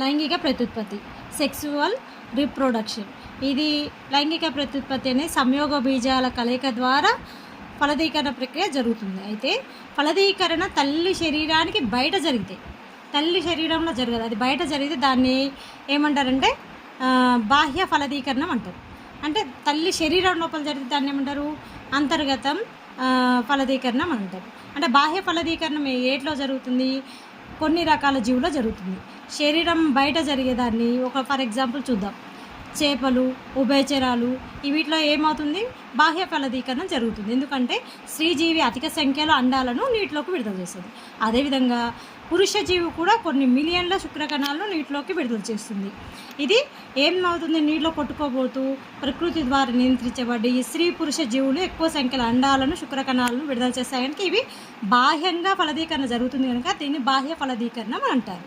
లైంగిక ప్రత్యుత్పత్తి, sexual reproduction. ఇది లైంగిక ప్రత్యుత్పత్తి అనే సంయోగ బీజాల కలయిక ద్వారా ఫలదీకరణ ప్రక్రియ జరుగుతుంది. అయితే ఫలదీకరణ తల్లి శరీరానికి బయట జరిగితే, తల్లి శరీరంలో జరగదు, అది బయట జరిగితే దాన్ని ఏమంటారంటే బాహ్య ఫలదీకరణం అంటారు. అంటే తల్లి శరీరం లోపల జరిగితే దాన్ని ఏమంటారు, అంతర్గతం ఫలదీకరణం అంటారు. అంటే బాహ్య ఫలదీకరణం ఏట్లో జరుగుతుంది, కొన్ని రకాల జీవుల్లో జరుగుతుంది. శరీరం బయట జరిగేదాన్ని ఫర్ ఎగ్జాంపుల్ చూద్దాం. చేపలు, ఉభయచరాలు, వీటిలో ఏమవుతుంది, బాహ్య ఫలదీకరణ జరుగుతుంది. ఎందుకంటే స్త్రీజీవి అధిక సంఖ్యలో అండాలను నీటిలోకి విడుదల చేస్తుంది. అదేవిధంగా పురుష జీవి కూడా కొన్ని మిలియన్ల శుక్రకణాలను నీటిలోకి విడుదల చేస్తుంది. ఇది ఏమవుతుంది, నీటిలో కొట్టుకోబోతూ ప్రకృతి ద్వారా నియంత్రించబడి స్త్రీ పురుష జీవులు ఎక్కువ సంఖ్యలో అండాలను శుక్రకణాలను విడుదల చేస్తాయి కనుక ఇవి బాహ్యంగా ఫలదీకరణ జరుగుతుంది కనుక దీన్ని బాహ్య ఫలదీకరణం అంటారు.